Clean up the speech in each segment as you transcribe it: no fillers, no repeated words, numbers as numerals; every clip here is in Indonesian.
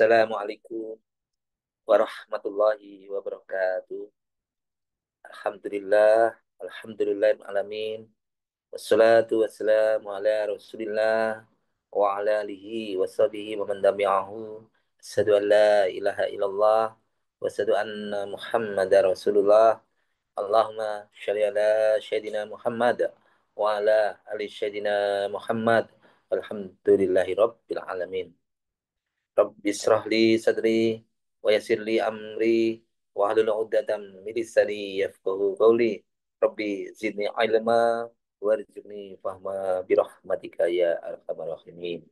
Assalamualaikum warahmatullahi wabarakatuh. Alhamdulillah, alhamdulillahirrahmanirrahim. Wassalatu wassalamu ala rasulillah wa ala alihi wa sahbihi wa man tabi'ahu. Asyhadu an la ilaha illallah wa asyhadu anna Muhammadar Rasulullah. Allahumma shalli ala Sayyidina Muhammad wa ala ali Sayyidina Muhammad. Alhamdulillahi rabbil alamin. Rabbi israh li sadri wa yassir li amri wa hlul 'uqdatam min lisani yafqahu qawli. Rabbi zidni ilma warzuqni fahma bi rahmatika ya arhamar rahimin.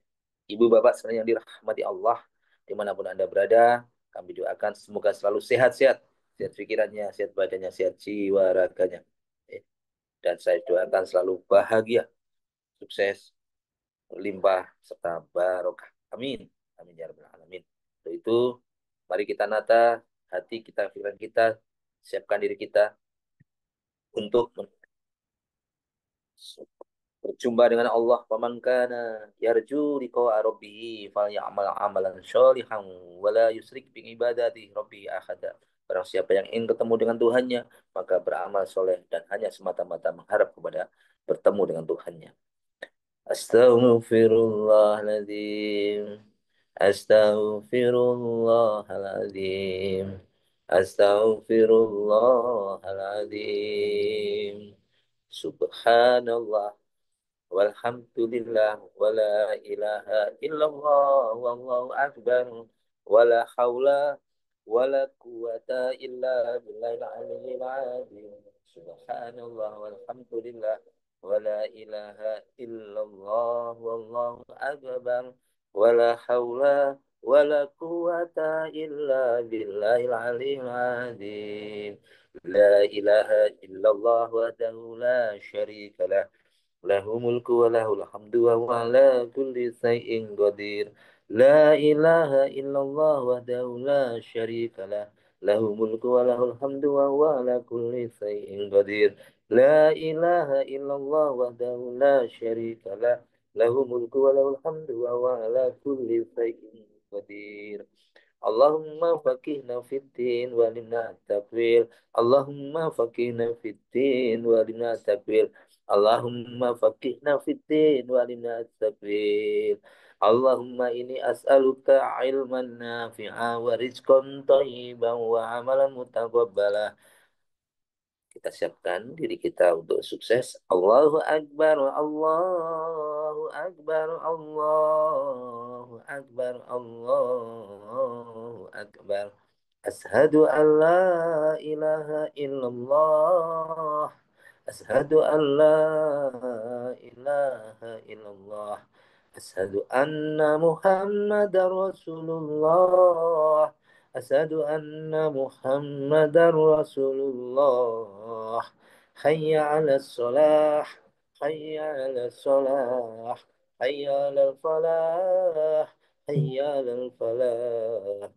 Ibu bapak sekalian yang dirahmati Allah dimanapun Anda berada, kami doakan semoga selalu sehat-sehat, sehat pikirannya, sehat badannya, sehat jiwa raganya. Dan saya doakan selalu bahagia, sukses, berlimpah serta barokah. Amin. Amin ya rabbal alamin. Untuk itu, mari kita nata hati kita, pikiran kita, siapkan diri kita untuk berjumpa dengan Allah. Faman kana yarju liqa'a rabbih falyamal amalan sholihan wala yusrik bi ibadati rabbih ahada. Barang siapa yang ingin ketemu dengan Tuhannya, maka beramal soleh dan hanya semata-mata mengharap kepada bertemu dengan Tuhannya. Astaghfirullahaladzim. Astaghfirullahaladzim. Astaghfirullahaladzim. Subhanallah. Walhamdulillah. Wala ilaha illallah. Wallahu akbar. Wala hawla. Wala quwata illa billahil aliyyil azim. Subhanallah. Walhamdulillah. Wala ilaha illallah. Wallahu akbar. Wala hawla. Wala quwata illa billahil aliyyil azim. La ilaha illallah wahdahu la syarika lah. Lahu mulku wa lahul hamdu wa huwa ala kulli syai'in qadir. La ilaha illallah wahdahu la syarika lah. Lahu mulku wa lahul hamdu wa huwa ala kulli syai'in qadir. La ilaha illallah wahdahu la syarika lah. Lahu mulku wa lahul hamdu wa huwa ala kulli syai'in qadir. Allahumma faqihna fid din wa alimna at-tawil. Allahumma faqihna fid din wa alimna at-tawil. Allahumma faqihna fid din wa alimna at-tawil. Allahumma inni as'aluka ilman nafi'a wa rizqan thayyiban wa amalan mutaqabbala. Kita siapkan diri kita untuk sukses. Allahu Akbar, Allahu Akbar, Allahu Akbar, Allahu Akbar. Ashadu an la ilaha illallah. Ashadu an la ilaha illallah. Ashadu anna Muhammadar Rasulullah. Asyhadu anna Muhammadar Rasulullah. Hayya 'alas shalah, hayya 'alas shalah, hayya 'alal falah, hayya 'alal falah.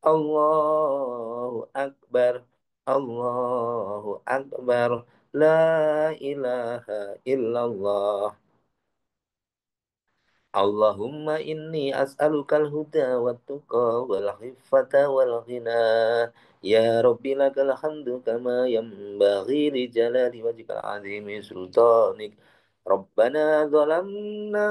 Allahu Akbar, Allahu Akbar. La ilaha illallah. Allahumma inni as'alukal huda wa tuqa wal hifata wal ghina. Ya Rabbi lakal hamdu kama yanbaghi li jalali wajhikal azimi sultanik. Rabbana zalamna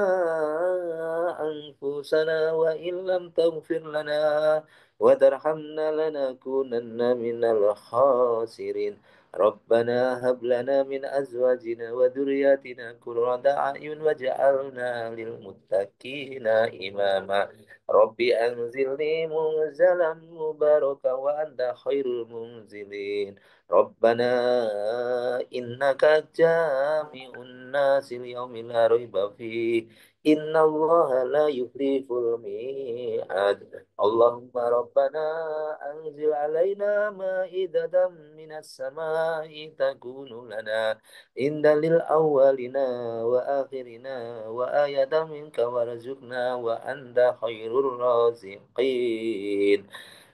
anfusana wa illam taghfir lana wa tarhamna lanakunanna minal khasirin. Rabbana hab lana min azwajina wa dhurriyyatina qurrata a'yun waj'alna lil muttaqina imama. Rabbi anzilni munzalan mubarakan wa anta khairul munzilin. Rabbana innaka jami'un nasi liyaumin la raiba fi. Inna Allah la yukhliful mi'ad. Allahumma rabbana anzil alaina ma'idatan minas sama'i takunu lana indalil awwalina wa akhirina wa ayatan minka warzuqna wa anta khairur raziqin.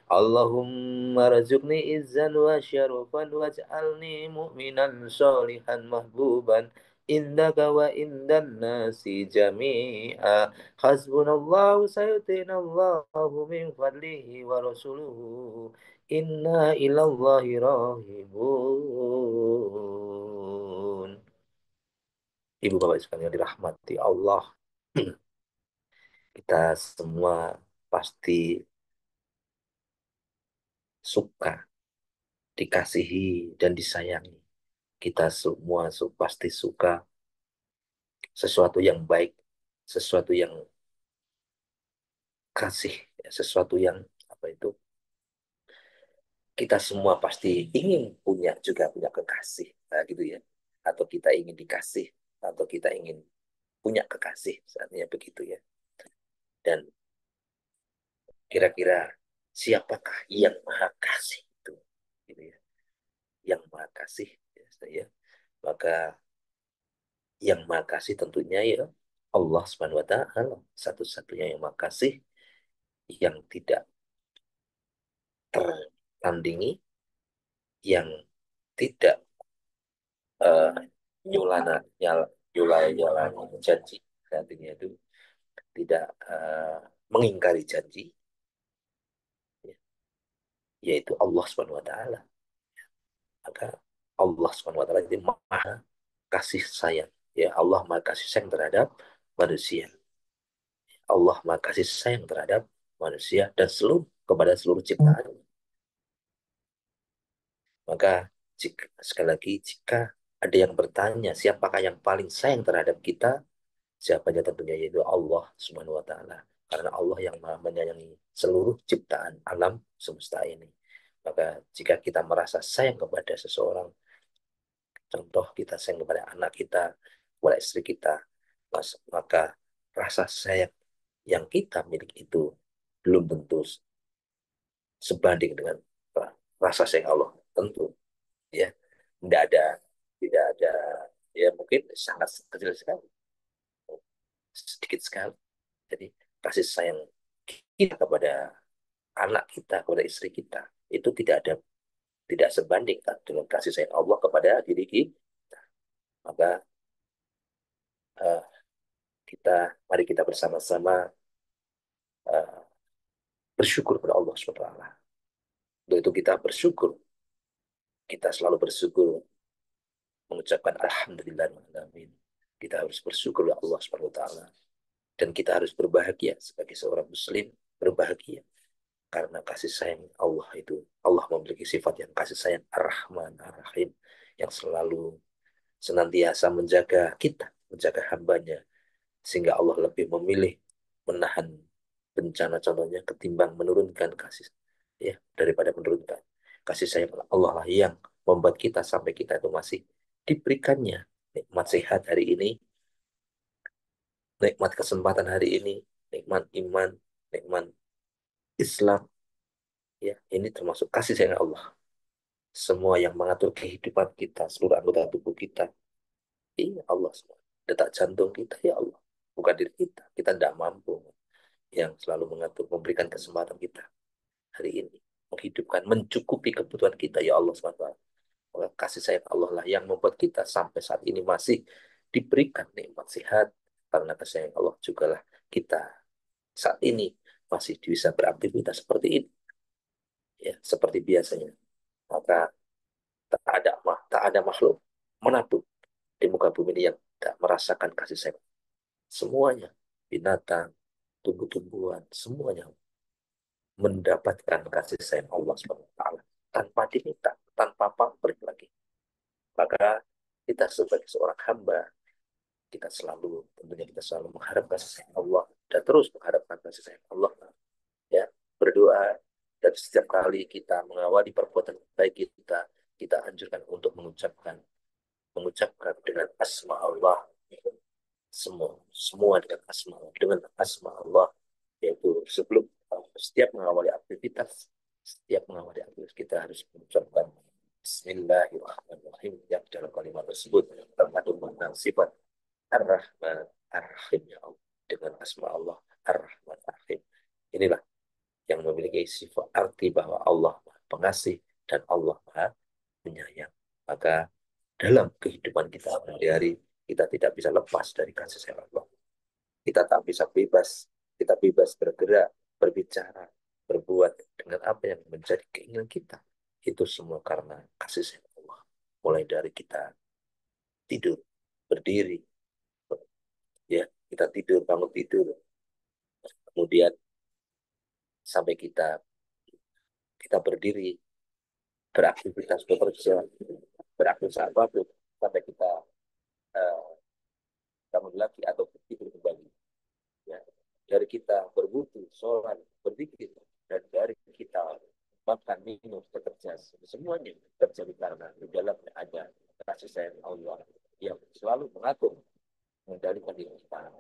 Allahumma razuqni izzan wa syarafan waj'alni mu'minan sholihan mahbuban indaka wa indan nasi jami'a hasbunallahu sayutinallahu min fadlihi wa rasuluhu inna ilallahi rahibun. Ibu bapak sekalian dirahmati Allah. Kita semua pasti suka dikasihi dan disayangi. Kita semua pasti suka sesuatu yang baik, sesuatu yang kasih, ya, sesuatu yang apa itu, kita semua pasti ingin punya juga punya kekasih, nah, gitu ya. Atau kita ingin dikasih, atau kita ingin punya kekasih, saatnya begitu ya. Dan kira-kira siapakah yang maha kasih itu, gitu ya. Yang maha kasih, ya, saya. Maka yang maha kasih tentunya ya Allah Subhanahu wa taala, satu-satunya yang maha kasih, yang tidak tertandingi, yang tidak uh, nyulana nyulana janji, artinya itu tidak mengingkari janji, ya, yaitu Allah Subhanahu wa taala. Maka Allah Subhanahu wa taala itu maha kasih sayang, ya. Allah maha kasih sayang terhadap manusia. Allah maha kasih sayang terhadap manusia dan kepada seluruh ciptaan. Maka sekali lagi, jika ada yang bertanya siapakah yang paling sayang terhadap kita, siapanya tentunya yaitu Allah Subhanahu wa taala. Karena Allah yang Maha menyayangi seluruh ciptaan alam semesta ini. Maka jika kita merasa sayang kepada seseorang, contoh kita sayang kepada anak kita, kepada istri kita, maka rasa sayang yang kita miliki itu belum tentu sebanding dengan rasa sayang Allah. Tentu ya, tidak ada, tidak ada, ya mungkin sangat kecil sekali, sedikit sekali. Jadi kasih sayang kita kepada anak kita, kepada istri kita, itu tidak sebanding kan dengan kasih sayang Allah kepada diri kita. Maka eh, mari kita bersama-sama eh, bersyukur kepada Allah Subhanahu Wa Taala. Untuk itu kita bersyukur, kita selalu bersyukur, mengucapkan Alhamdulillah, kita harus bersyukur kepada Allah Subhanahu Wa Taala, dan kita harus berbahagia sebagai seorang Muslim, berbahagia karena kasih sayang Allah itu, Allah memiliki sifat yang kasih sayang Ar-Rahman Ar-Rahim, yang selalu senantiasa menjaga kita, menjaga hambanya, sehingga Allah lebih memilih menahan bencana contohnya ketimbang menurunkan kasih, ya, daripada menurunkan kasih sayang. Allah lah yang membuat kita sampai kita itu masih diberikannya nikmat sehat hari ini, nikmat kesempatan hari ini, nikmat iman, nikmat Islam, ya. Ini termasuk kasih sayang Allah. Semua yang mengatur kehidupan kita, seluruh anggota tubuh kita, iya Allah semua. Detak jantung kita, ya Allah. Bukan diri kita. Kita tidak mampu. Yang selalu mengatur, memberikan kesempatan kita hari ini. Menghidupkan, mencukupi kebutuhan kita, ya Allah SWT. Kasih sayang Allah lah yang membuat kita sampai saat ini masih diberikan nikmat sehat. Karena kasih sayang Allah juga lah kita saat ini masih bisa beraktivitas seperti ini, ya, seperti biasanya. Maka tak ada makhluk manapun di muka bumi ini yang tidak merasakan kasih sayang. Semuanya, binatang, tumbuh-tumbuhan, semuanya mendapatkan kasih sayang Allah SWT tanpa diminta, tanpa pamrih lagi. Maka kita sebagai seorang hamba, kita selalu, tentunya kita selalu mengharap kasih sayang Allah dan terus mengharapkan kasih sayang Allah, ya. Berdoa, dan setiap kali kita mengawali perbuatan baik kita anjurkan untuk mengucapkan dengan asma Allah, semua dengan asma Allah, yaitu sebelum setiap mengawali aktivitas, kita harus mengucapkan Bismillahirrahmanirrahim, yang dalam kalimat tersebut terkandung makna sifat Ar-Rahman Ar-Rahim, ya Allah, dengan asma Allah Ar-Rahman Ar-Rahim. Inilah yang memiliki sifat arti bahwa Allah Maha Pengasih dan Allah Maha Penyayang. Maka dalam kehidupan kita sehari-hari, kita tidak bisa lepas dari kasih sayang Allah. Kita tak bisa bebas, kita bebas bergerak, berbicara, berbuat dengan apa yang menjadi keinginan kita. Itu semua karena kasih sayang Allah. Mulai dari kita tidur, berdiri, ya kita tidur, bangun tidur, kemudian sampai kita kita berdiri, beraktivitas, bekerja, beraktivitas apapun, sampai kita uh, bangun lagi atau tidur kembali. Ya. Dari kita berwudu, sholat, berzikir, dan dari kita makan, minum, bekerja, semuanya terjadi karena di dalamnya ada kasih sayang Allah yang selalu mengatur mengendalikan diri kita.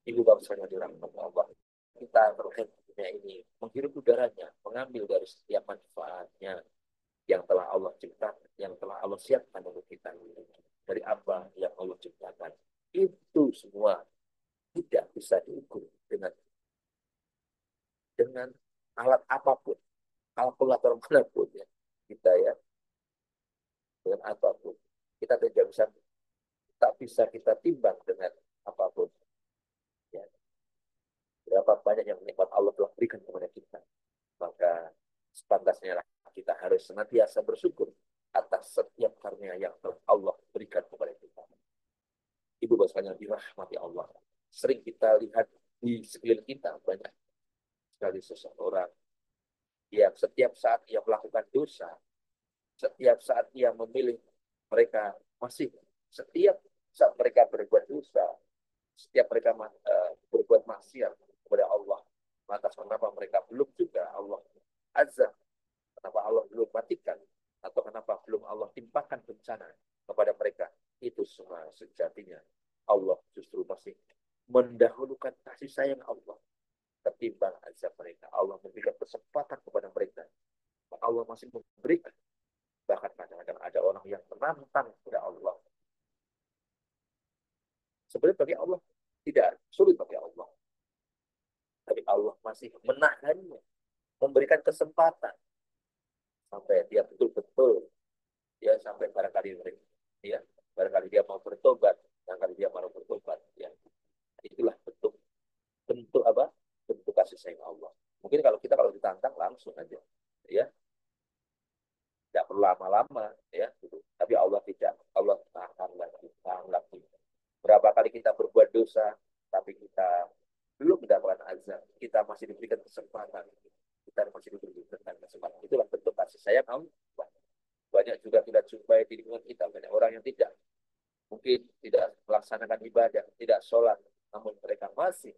Ibu bapak sekalian dirahmati Allah, kita terlihat dunia ini menghirup udaranya, mengambil dari setiap manfaatnya yang telah Allah ciptakan, yang telah Allah siapkan untuk kita. Dari apa yang Allah ciptakan, itu semua tidak bisa diukur dengan alat apapun, kalkulator manapun ya kita ya, dengan apapun kita tidak bisa, tak bisa kita timbang dengan apapun ya. Berapa banyak yang nikmat Allah telah berikan kepada kita, maka sepantasnya kita harus senantiasa bersyukur atas setiap karunia yang telah Allah berikan kepada kita. Ibu bapak sekalian dirahmati Allah, sering kita lihat di sekeliling kita banyak sekali seseorang yang setiap saat ia melakukan dosa, setiap saat ia memilih, mereka masih setiap saat mereka berbuat dosa, setiap mereka berbuat maksiat kepada Allah, lantas kenapa mereka belum juga Allah azab, kenapa Allah belum matikan, atau kenapa belum Allah timpakan bencana kepada mereka? Itu semua sejatinya Allah justru masih mendahulukan kasih sayang Allah ketimbang azab mereka. Allah memberikan kesempatan kepada mereka. Allah masih memberikan. Bahkan kadang-kadang ada orang yang menantang kepada Allah. Sebenarnya bagi Allah tidak sulit bagi Allah. Tapi Allah masih menahannya, memberikan kesempatan sampai dia betul-betul, ya sampai barangkali ya barangkali dia mau bertobat, barangkali dia mau bertobat, ya itulah bentuk bentuk apa? Bentuk kasih sayang Allah. Mungkin kalau kita kalau ditantang langsung aja, ya tidak perlu lama-lama, ya gitu. Tapi Allah tidak, Allah tahan lagi, tahan lagi. Berapa kali kita berbuat dosa, tapi kita belum mendapatkan azab, kita masih diberikan kesempatan, kita masih diberikan kesempatan. Itulah bentuk kasih sayang Allah. Banyak juga kita jumpai di lingkungan kita, banyak orang yang tidak, mungkin tidak melaksanakan ibadah, tidak sholat, namun mereka masih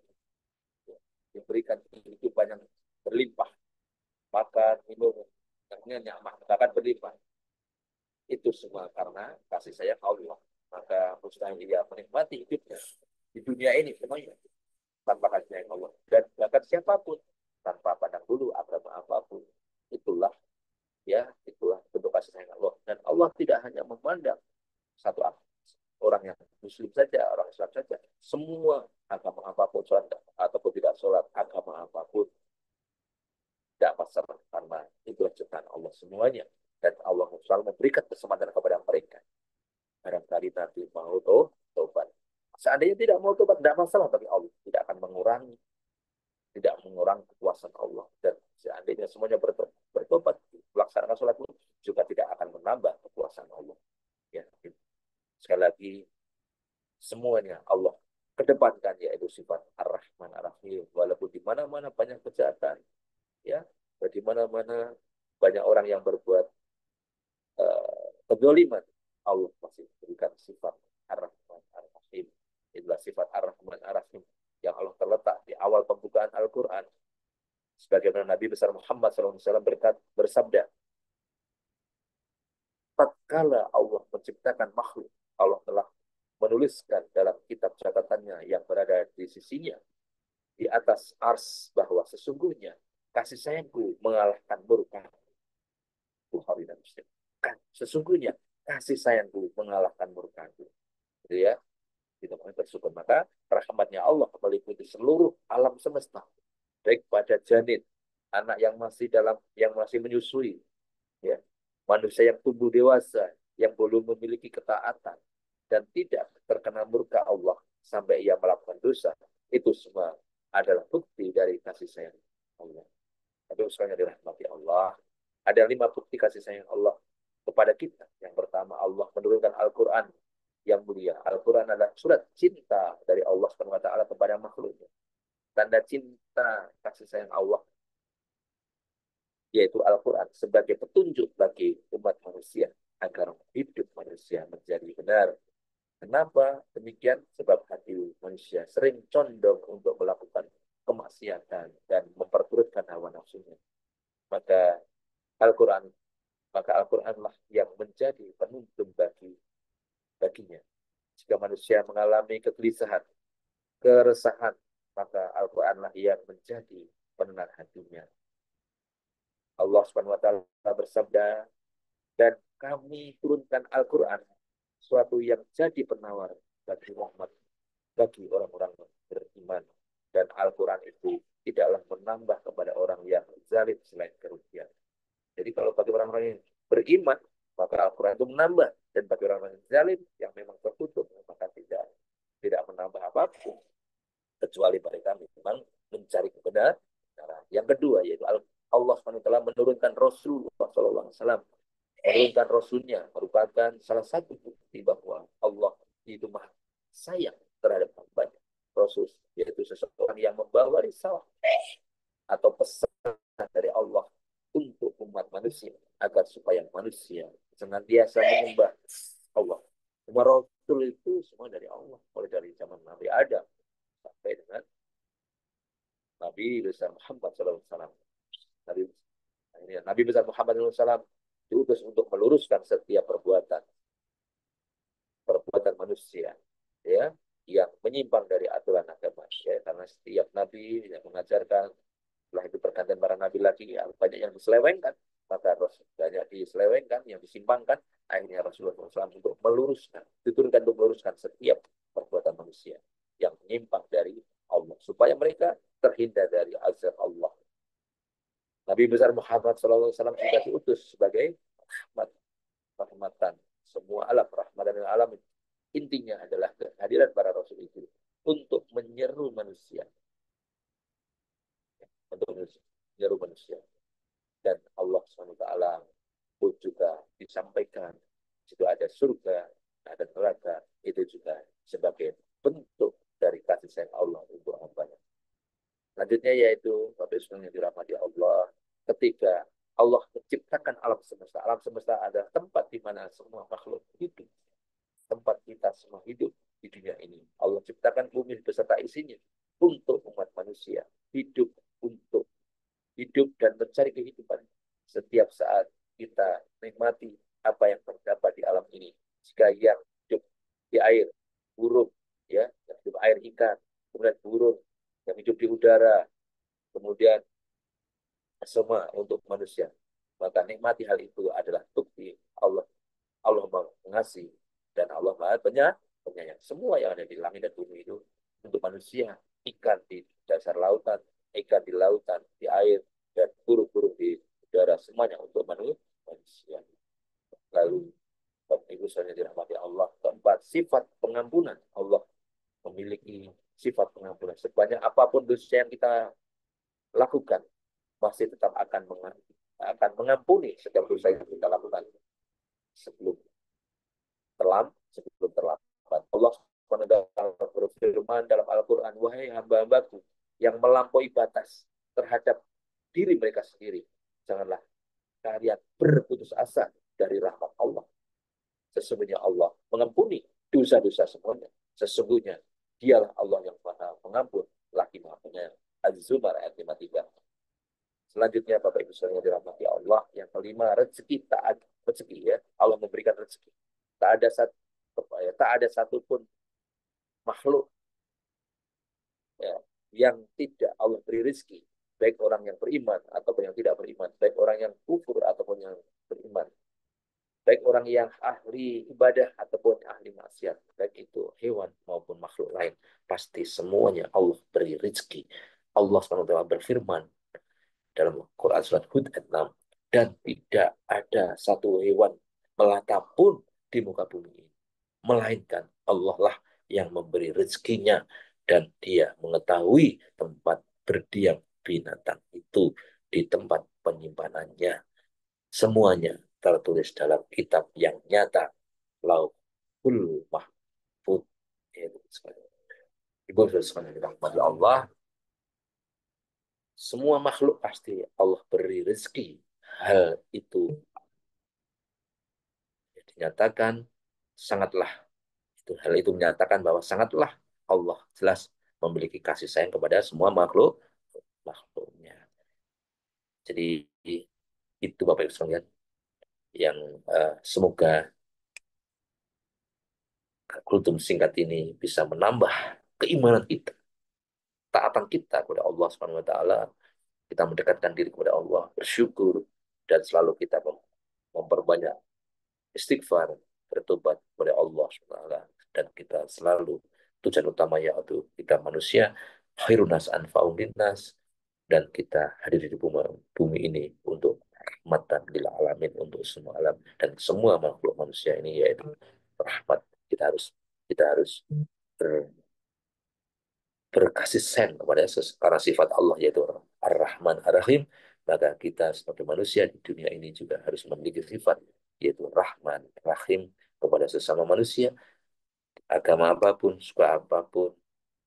diberikan kehidupan yang berlimpah, makan, minum, yang nyaman, bahkan berlimpah. Itu semua karena kasih sayang Allah. Maka mustahil ia menikmati hidupnya di dunia ini semuanya tanpa kasih sayang Allah. Dan bahkan siapapun tanpa pandang bulu agama apapun, itulah ya itulah bentuk kasih sayang Allah. Dan Allah tidak hanya memandang satu orang yang muslim saja, orang Islam saja, semua agama apapun, sholat ataupun tidak sholat, agama apapun tidak masalah karena itulah ciptaan Allah semuanya. Dan Allah selalu memberikan kesempatan kepada mereka. Barangkali nanti mau tobat. Seandainya tidak mau tobat, tidak masalah bagi Allah. Tidak akan mengurangi, tidak mengurangi kekuasaan Allah. Dan seandainya semuanya bertobat, melaksanakan sholat pun juga tidak akan menambah kekuasaan Allah. Ya, sekali lagi, semuanya Allah kedepankan, yaitu sifat Ar-Rahman Ar-Rahim. Walaupun di mana-mana banyak kejahatan, ya, di mana-mana banyak orang yang berbuat kezaliman, Allah masih berikan sifat Ar-Rahman Ar-Rahim. Itulah sifat Ar-Rahman Ar-Rahim yang Allah terletak di awal pembukaan Al-Quran. Sebagaimana Nabi besar Muhammad SAW bersabda, tatkala Allah menciptakan makhluk, Allah telah menuliskan dalam kitab catatannya yang berada di sisinya, di atas ars, bahwa sesungguhnya kasih sayangku mengalahkan murka. Bukhari dan Muslim. Kan, sesungguhnya kasih sayangku mengalahkan murkaku. Gitu ya. Kita bersyukur. Maka rahmatnya Allah meliputi seluruh alam semesta. Baik pada janin, anak yang masih menyusui, ya, manusia yang tumbuh dewasa, yang belum memiliki ketaatan, dan tidak terkena murka Allah sampai ia melakukan dosa, itu semua adalah bukti dari kasih sayang Allah. Tapi usulnya dirahmati Allah. Ada 5 bukti kasih sayang Allah kepada kita. Yang pertama, Allah menurunkan Al-Quran yang mulia. Al-Quran adalah surat cinta dari Allah SWT kepada makhluknya. Tanda cinta kasih sayang Allah, yaitu Al-Quran, sebagai petunjuk bagi umat manusia agar hidup manusia menjadi benar. Kenapa demikian? Sebab hati manusia sering condong untuk melakukan kemaksiatan dan memperturutkan hawa nafsunya. Maka Al-Quran, maka Al-Quranlah yang menjadi penuntun baginya. Jika manusia mengalami kegelisahan, keresahan, maka Al-Quranlah yang menjadi penenang hatinya. Allah Subhanahu wa taala bersabda, dan kami turunkan Al-Quran, suatu yang jadi penawar bagi rahmat bagi orang-orang beriman. Dan Al-Quran itu tidaklah menambah kepada orang yang zalim selain kerugian. Jadi kalau bagi orang-orang yang beriman, maka Al-Quran itu menambah. Dan bagi orang-orang yang zalim, yang memang tertutup, maka tidak menambah apapun. Kecuali mereka memang mencari kebenaran. Yang kedua, yaitu Allah SWT menurunkan Rasulullah SAW. Menurunkan Rasulnya merupakan salah satu bukti bahwa Allah itu maha sayang terhadap hamba. Rasul yaitu seseorang yang membawa risalah atau pesan dari Allah untuk umat manusia agar supaya manusia senantiasa menyembah Allah. Semua Rasul itu semua dari Allah, mulai dari zaman Nabi Adam sampai dengan Nabi besar Muhammad SAW. Nabi, Nabi besar Muhammad SAW diutus untuk meluruskan setiap perbuatan manusia, ya, yang menyimpang dari aturan agama, ya, karena setiap nabi yang mengajarkan, setelah itu pergantian para nabi lagi, ya, banyak yang diselewengkan, maka banyak diselewengkan, yang disimpangkan, akhirnya Rasulullah SAW untuk meluruskan, diturunkan untuk meluruskan setiap perbuatan manusia yang menyimpang dari Allah, supaya mereka terhindar dari azab Allah. Nabi besar Muhammad SAW juga diutus sebagai rahmatan semua alam, rahmatan dan alam. Intinya adalah kehadiran para rasul itu untuk menyeru manusia, untuk menyeru manusia. Dan Allah SWT pun juga disampaikan, situ ada surga, ada neraka, itu juga sebagai bentuk dari kasih sayang Allah untuk hambanya. Selanjutnya yaitu, Bapak Ibu yang dirahmati Allah, ketika Allah menciptakan alam semesta. Alam semesta adalah tempat di mana semua makhluk hidup. Tempat kita semua hidup di dunia ini. Allah ciptakan bumi beserta isinya untuk umat manusia. Untuk hidup dan mencari kehidupan. Setiap saat kita nikmati apa yang terdapat di alam ini. Jika yang hidup di air, burung, ya, yang hidup air ikan, kemudian burung, yang hidup di udara, kemudian semua untuk manusia. Maka nikmati hal itu adalah bukti Allah. Allah mengasihi dan Allah Maha Penyayang. Semua yang ada di langit dan bumi itu untuk manusia. Ikan di dasar lautan, ikan di lautan, di air, dan burung-burung di udara, semuanya untuk manusia. Lalu, Ibu saya dirahmati Allah. Keempat, sifat pengampunan. Allah memiliki sifat pengampunan. Sebanyak apapun dosa yang kita lakukan, masih tetap akan mengampuni setiap dosa yang kita lakukan sebelum terlambat. Allah SWT berfirman dalam Al-Quran, wahai hamba-hambaku yang melampaui batas terhadap diri mereka sendiri, janganlah kalian berputus asa dari rahmat Allah. Sesungguhnya Allah mengampuni dosa-dosa semuanya. Sesungguhnya dialah Allah yang maha pengampun, lagi maha penyayang. Az-Zumar ayat 53. Selanjutnya Bapak Ibu sekalian dirahmati Allah, yang kelima, rezeki, taat rezeki, ya. Allah memberikan rezeki. Tak ada satupun makhluk, ya, yang tidak Allah beri rezeki, baik orang yang beriman ataupun yang tidak beriman, baik orang yang kufur ataupun yang beriman, baik orang yang ahli ibadah ataupun ahli maksiat, baik itu hewan maupun makhluk lain, pasti semuanya Allah beri rezeki. Allah SWT berfirman dalam Quran surat Hud ayat 6, dan tidak ada satu hewan melata pun di muka bumi ini, melainkan Allah lah yang memberi rezekinya dan dia mengetahui tempat berdiam binatang itu di tempat penyimpanannya. Semuanya tertulis dalam kitab yang nyata, Lauhul Mahfud. Ibu sekalian dirahmati Allah, semua makhluk pasti Allah beri rezeki. Hal itu dinyatakan sangatlah hal itu menyatakan bahwa sangatlah Allah jelas memiliki kasih sayang kepada semua makhluknya. Jadi itu Bapak Ibu sekalian yang semoga kultum singkat ini bisa menambah keimanan kita, taatan kita kepada Allah Subhanahu wa taala, kita mendekatkan diri kepada Allah, bersyukur dan selalu kita memperbanyak istighfar, bertobat kepada Allah Subhanahu wa taala dan kita selalu tujuan utama yaitu kita manusia khairun nas anfa'un linnas dan kita hadir di bumi ini untuk rahmatan lil alamin untuk semua alam dan semua makhluk manusia ini yaitu rahmat. Kita harus ber- berkasih sayang kepada karena sifat Allah yaitu Ar-Rahman Ar-Rahim, maka kita sebagai manusia di dunia ini juga harus memiliki sifat yaitu Rahman Rahim kepada sesama manusia, agama apapun, suku apapun,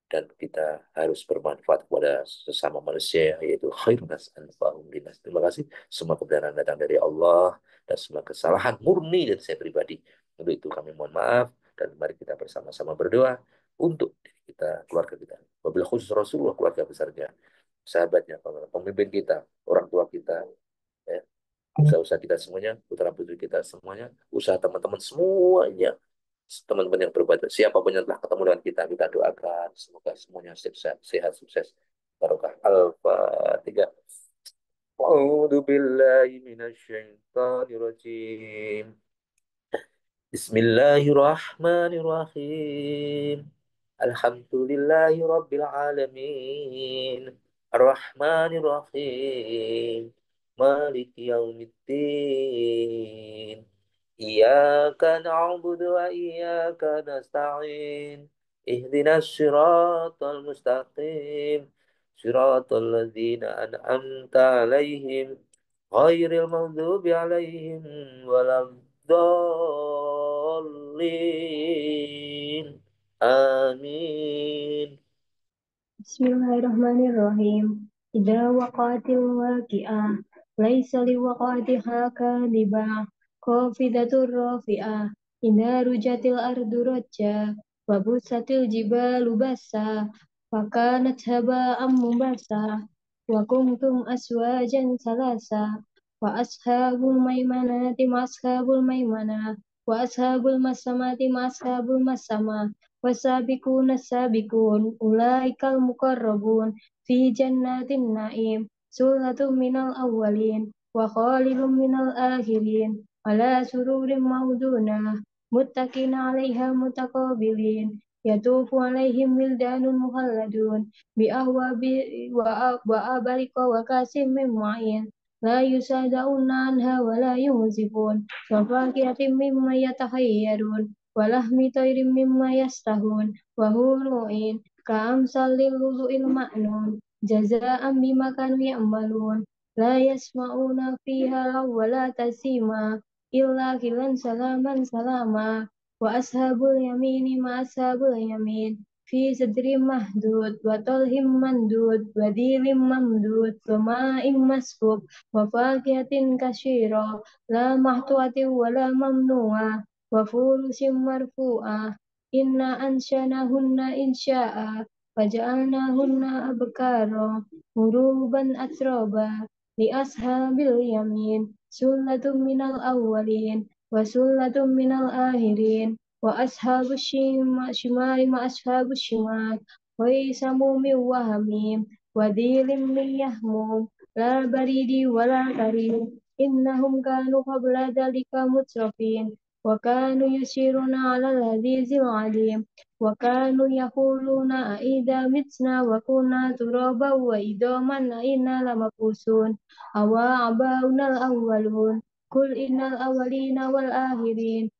dan kita harus bermanfaat kepada sesama manusia yaitu khairun nas anfa'uhum linnas. Terima kasih. Semua kebenaran datang dari Allah dan semua kesalahan murni dari saya pribadi. Untuk itu kami mohon maaf dan mari kita bersama-sama berdoa untuk diri kita, keluarga kita. Wabil khusus Rasulullah, keluarga besarnya, sahabatnya, pemimpin kita, orang tua kita, ya, usaha-usaha kita semuanya, putra-putri kita semuanya, usaha teman-teman semuanya, teman-teman yang berbuat siapapun yang telah ketemu dengan kita doakan semoga semuanya sehat, sehat sukses barokah al-fatihah. A'udzu billahi minasyaitonir rajim. Bismillahirrahmanirrahim. Alhamdulillahi rabbil alamin. Ar-Rahmanir-Rahim. Maliki yaumiddin. Iyyaka na'budu wa iyyaka nasta'in. Ihdinas siratal mustaqim. Siratal ladzina an'amta 'alaihim ghairil maghdubi 'alaihim waladdallin. Amin. Bismillahirrahmanirrahim. Idza waqatil waqi'ah laisa liwaqatiha kadhibah khafidatur rafi'ah idza rujatil ardu rajja wa busatil jibalu bassa fakanat haba'an mumbassa wa kuntum aswajan salasa wa ashabul maimanati ma ashabul maimanah wa ashabul masamati ma ashabul masamah wasabiquna sabiqun ulaikal muqarrabun fi jannatin naim sulatum minal awwalin wa khalilum minal akhirin ala sururin maudunah muttaqina 'alaiha mutaqabilin yatufu 'alaihim wildanun muhalladun bi ahwabi wa abarika wa kasim min ma'in la yusada'una anha wa la yunzifun wa fakihatin mimma yatahayyarun walahmi tairim mimma yastahun wa huru'in ka'amsalil lu'lu'il ma'nun jaza'an bima kanu ya'malun la yasma'una fiha wala tasima illa kilan salaman salama wa ashabul yamini ma ashabul yamin fi sidrin mahdud wa talhim mandud wa dilim mamdud wa ma'im maskub wa fakihatin kasyira la mahtuatin wa la mamnu'ah wa furushim marfu'ah inna ansyanahunna insya'a faja'alnahunna abkara uruban atraba li ashabil yamin sullatum minal awwalin wa sullatum minal akhirin wa ashabus shimali ma ashabus shimal wa isamumin wa hamim wa dilim min yahmum la baridi wa la karim innahum kanu qabla dhalika mutrafin wa kanu yusiruna ala al-hadizil alim wa kanu yaquluna aida mitna wa kunna turaba wa idaman inna lamakusun awa abaunal awwalun kul innal awwalina wal akhirin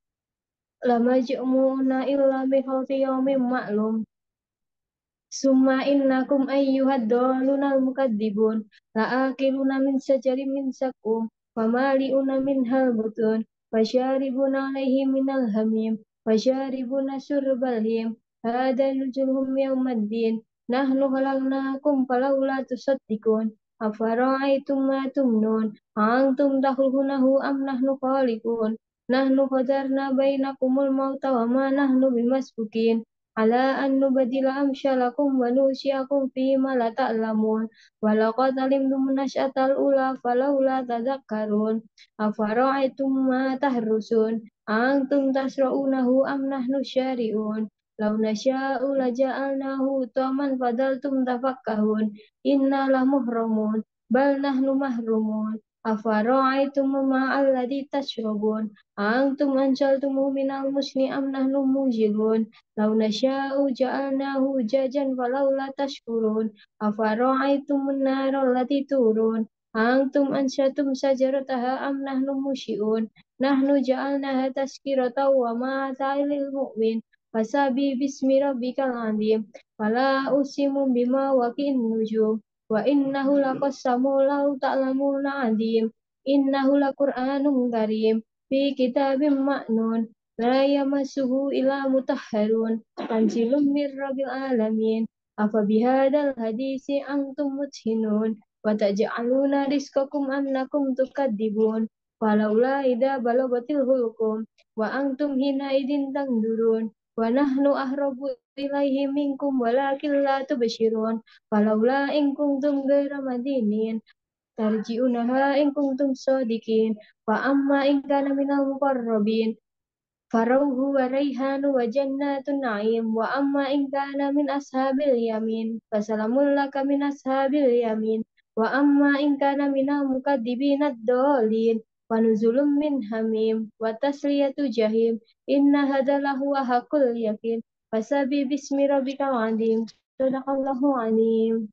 lamajmu'una illa miqati yaumin ma'lum. Summa innakum ayyuhad dhalunal mukadzibun la'akiluna min sajarin min zaqqum famali'una minhal butun fasyaribuna alaihi minal hamim fasyaribuna syurbal him hada nuzulhum yawmaddin nahnu khalaqnakum falawla tusaddiqun afara'aytum ma tumnun antum takhluqunahu am nahnu khaliqun nahnu qadarna bainakumul mauta wa ma nahnu bimasbukin ala an nubadila amsyalakum wa nusyiakum fima la ta'lamun wa laqad alimtum nasy'atal ula falawla tadhakkarun afara'aytum ma tahrusun antum tasra'unahu am nahnu syari'un law nasya'u laja'alnahu taman fadaltum tafakkahun inna lamuhramun bal nahnu mahrumun afara'aytum ma alladhi tashrabun antum anzaltumuhu minal musni am nahnu muzilun law nasya'u ja'alnahu jajan falawla tashkurun afara'aytumun nara allati turun antum anshatum sajarataha am nahnu musyi'un nahnu ja'alnaha tazkiratan wa mata'al lil mu'min fasabi bismi rabbikal azim fala usimu bima waqi'in nujum wa innahu laqassamu law ta'lamuna azim innahu laqur'anun karim fi kitabim maknun la yamassuhu illa mutahharun tanzilum mir rabbil alamin afa bihadzal hadisi antum mudhinun wa taj'aluna rizqakum annakum tukadzibun falaula idza balagatil hulqum wa antum hina idin tangdurun wa nahnu ahrabu ilaihi minkum walakin la tubshirun falaula in kuntum ghairu madinin tarji'unaha in kuntum shadiqin fa amma in kana minal muqarrabin farauhu wa raihanu wa jannatun na'im wa amma in kana min ashabil yamin fasalamun laka min ashabil yamin wa amma in kana minal mukadzibin ad-dallin wa nuzulun min hamim wa tasliyatu jahim inna hadalahu wa haqqul yakin fasabi bismi rabbika azim sadaqallahu alim.